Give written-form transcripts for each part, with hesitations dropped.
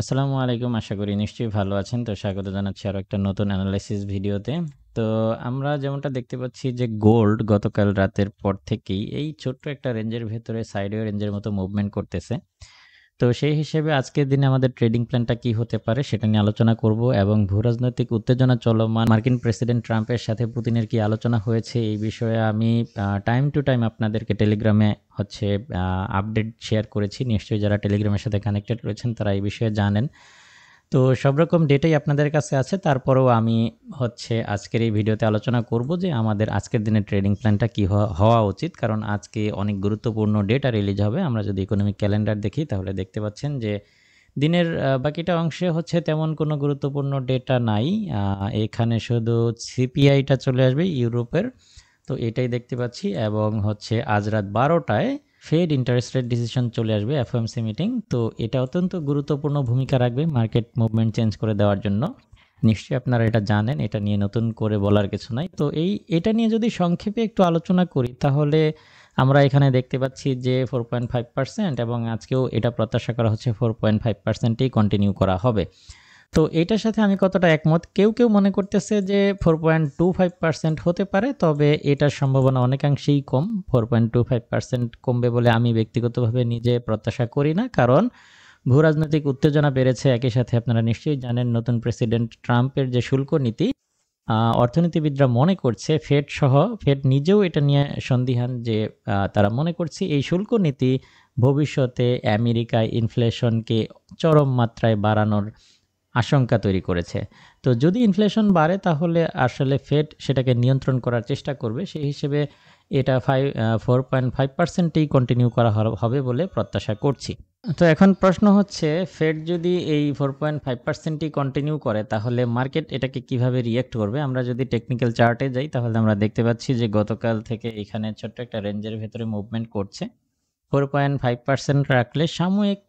আসসালামু আলাইকুম। আশা করি নিশ্চয়ই ভালো আছেন। তো স্বাগত জানাচ্ছি আরো একটা নতুন এনালাইসিস ভিডিওতে। তো আমরা যেমনটা দেখতে পাচ্ছি যে গোল্ড গতকাল রাতের পর থেকেই এই ছোট্ট একটা রেঞ্জের ভেতরে সাইডওয়ে রেঞ্জের মতো মুভমেন্ট করতেছে। তো সেই হিসেবে আজকের দিনে আমাদের ট্রেডিং প্ল্যানটা কি হতে পারে সেটা নিয়ে আলোচনা করব এবং ভূরাজনৈতিক উত্তেজনা চলমান মার্কিন প্রেসিডেন্ট ট্রাম্পের সাথে পুতিনের কি আলোচনা হয়েছে এই বিষয়ে আমি টাইম টু টাইম আপনাদেরকে টেলিগ্রামে আপডেট শেয়ার করেছি। নিশ্চয়ই যারা টেলিগ্রামের সাথে কানেক্টেড রয়েছেন তারা এই বিষয়ে জানেন। তো সব রকম ডেটাই আপনাদের কাছে আছে। তারপরেও আমি আজকের এই ভিডিওতে আলোচনা করব যে আমাদের আজকের দিনের ট্রেডিং প্ল্যানটা কি হওয়া উচিত। কারণ আজকে অনেক গুরুত্বপূর্ণ ডেটা রিলিজ হবে। আমরা যদি ইকোনমিক ক্যালেন্ডার দেখি তাহলে দেখতে পাচ্ছেন যে দিনের বাকিটা অংশে তেমন কোনো গুরুত্বপূর্ণ ডেটা নাই। এখানে শুধু সিপিআইটা চলে আসবে ইউরোপের। তো এটাই দেখতে পাচ্ছি এবং আজ রাত 12টায় ফেড ইন্টারেস্ট রেট ডিসিশন চলে আসবে এফওএমসি মিটিং। তো এটা অত্যন্ত গুরুত্বপূর্ণ ভূমিকা রাখবে মার্কেট মুভমেন্ট চেঞ্জ করে দেওয়ার জন্য। নিশ্চয়ই আপনারা এটা জানেন, এটা নিয়ে নতুন করে বলার কিছু নাই। তো এটা নিয়ে যদি সংক্ষেপে একটু আলোচনা করি তাহলে আমরা এখানে দেখতে পাচ্ছি যে 4.5% এবং আজকেও এটা প্রত্যাশা করা হচ্ছে 4.5%ই কন্টিনিউ করা হবে। তো এটার সাথে আমি কতটা একমত, কেউ মনে করতেছে যে 4.25% হতে পারে, তবে এটার সম্ভাবনা অনেকাংশেই কম। 4.25% কমবে বলে আমি ব্যক্তিগতভাবে নিজে প্রত্যাশা করি না, কারণ ভূরাজনৈতিক উত্তেজনা বেড়েছে। একই সাথে আপনারা নিশ্চয়ই জানেন নতুন প্রেসিডেন্ট ট্রাম্পের যে শুল্ক নীতি, অর্থনীতিবিদরা মনে করছে ফেড নিজেও এটা নিয়ে সন্দিহান যে তারা মনে করছে এই শুল্ক নীতি ভবিষ্যতে আমেরিকায় ইনফ্লেশনকে চরম মাত্রায় বাড়ানোর আশঙ্কা তৈরি করেছে। তো যদি ইনফ্লেশন বাড়ে তাহলে আসলে ফেড সেটাকে নিয়ন্ত্রণ করার চেষ্টা করবে। সেই হিসেবে এটা 4.5%ই কন্টিনিউ করা হবে বলে প্রত্যাশা করছি। তো এখন প্রশ্ন হচ্ছে, ফেড যদি এই 4.5%ই কন্টিনিউ করে তাহলে মার্কেট এটাকে কিভাবে রিঅ্যাক্ট করবে। আমরা যদি টেকনিক্যাল চার্টে যাই তাহলে আমরা দেখতে পাচ্ছি যে গতকাল থেকে এখানে ছোট্ট একটা রেঞ্জের ভেতরে মুভমেন্ট করছে। 4.5% রাখলে সাময়িক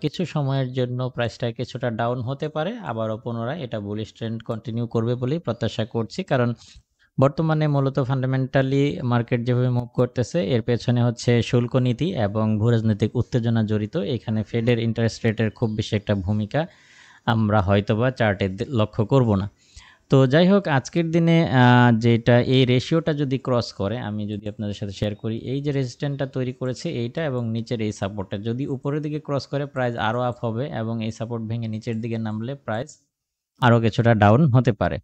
কিছু সময়ের জন্য প্রাইসটা কিছুটা ডাউন হতে পারে, আবারও পুনরায় এটা বুলিশ ট্রেন্ড কন্টিনিউ করবে বলেই প্রত্যাশা করছি। কারণ বর্তমানে মূলত ফান্ডামেন্টালি মার্কেট যেভাবে মুভ করতেছে এর পেছনে শুল্ক নীতি এবং ভূরাজনৈতিক উত্তেজনা জড়িত। এখানে ফেডের ইন্টারেস্ট রেটের খুব বেশি একটা ভূমিকা আমরা হয়তোবা চার্টে লক্ষ্য করব না। তো যাই হোক, আজকের দিনে যেটা এই রেশিওটা যদি ক্রস করে, আমি যদি আপনাদের সাথে শেয়ার করি, এই যে রেজিস্ট্যান্টটা তৈরি করেছে এইটা এবং নিচের এই সাপোর্টটা যদি উপরের দিকে ক্রস করে প্রাইস আরও আপ হবে এবং এই সাপোর্ট ভেঙে নিচের দিকে নামলে প্রাইস আরও কিছুটা ডাউন হতে পারে।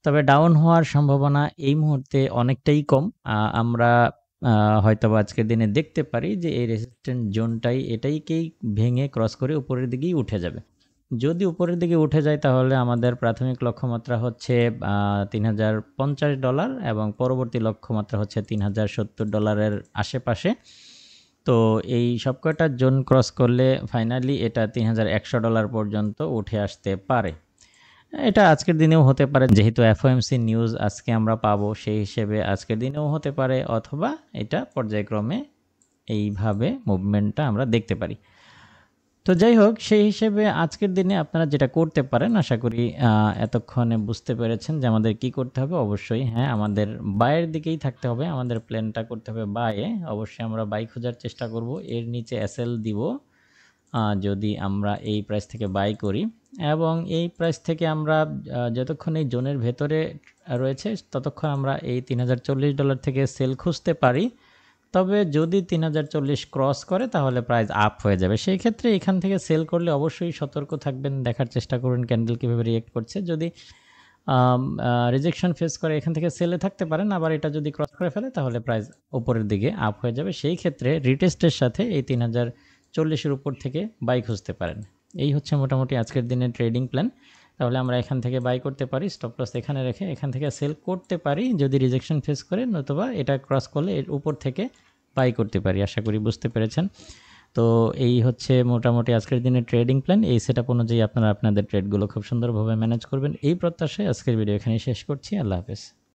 তবে ডাউন হওয়ার সম্ভাবনা এই মুহূর্তে অনেকটাই কম। আমরা হয়তোবা আজকের দিনে দেখতে পারি যে এই রেজিস্ট্যান্ট জোনটাই এটাইকেই ভেঙে ক্রস করে উপরের দিকেই উঠে যাবে। যদি উপরের দিকে উঠে যায় তাহলে আমাদের প্রাথমিক লক্ষ্যমাত্রা $3050 এবং পরবর্তী লক্ষ্যমাত্রা $3070 আশেপাশে। তো এই সবকটা জোন ক্রস করলে ফাইনালি এটা $3100 পর্যন্ত উঠে আসতে পারে। এটা আজকের দিনেও হতে পারে, যেহেতু এফওএমসি নিউজ আজকে আমরা পাবো, সেই হিসেবে আজকের দিনেও হতে পারে, অথবা এটা পর্যায়ক্রমে এইভাবে মুভমেন্টটা আমরা দেখতে পারি। তো যাই হোক, সেই হিসেবে আজকের দিনে আপনারা যেটা করতে পারেন, আশা করি এতক্ষণে বুঝতে পেরেছেন যে আমাদের কি করতে হবে। অবশ্যই আমাদের বাইয়ের দিকেই থাকতে হবে, আমাদের প্ল্যানটা করতে হবে বাইয়ে। অবশ্যই আমরা বাই খোঁজার চেষ্টা করব, এর নিচে এসএল দিব যদি আমরা এই প্রাইস থেকে বাই করি, এবং এই প্রাইস থেকে আমরা যতক্ষণ এই জোনের ভেতরে রয়েছে ততক্ষণ আমরা এই $3040 থেকে সেল খুঁজতে পারি। তবে যদি 3040 ক্রস করে তাহলে প্রাইস আপ হয়ে যাবে। সেই ক্ষেত্রে এখান থেকে সেল করলে অবশ্যই সতর্ক থাকবেন, দেখার চেষ্টা করুন ক্যান্ডেল কীভাবে রিয়েক্ট করছে। যদি রিজেকশন ফেস করে এখান থেকে সেলে থাকতে পারেন, আবার এটা যদি ক্রস করে ফেলে তাহলে প্রাইস উপরের দিকে আপ হয়ে যাবে। সেই ক্ষেত্রে রিটেস্টের সাথে এই 3040-এর উপর থেকে বাই খুঁজতে পারেন। এই মোটামুটি আজকের দিনের ট্রেডিং প্ল্যান। তাহলে আমরা এখান থেকে বাই করতে পারি, স্টপ লস এখানে রেখে এখান থেকে সেল করতে পারি যদি রিজেকশন ফেস করে, নতুবা এটা ক্রস করলে এর উপর থেকে বাই করতে পারি। আশা করি বুঝতে পেরেছেন। তো এই মোটামুটি আজকের দিনের ট্রেডিং প্ল্যান। এই সেটআপ অনুযায়ী আপনারা আপনাদের ট্রেডগুলো খুব সুন্দরভাবে ম্যানেজ করবেন এই প্রত্যাশায় আজকের ভিডিও এখানেই শেষ করছি। আল্লাহ হাফেজ।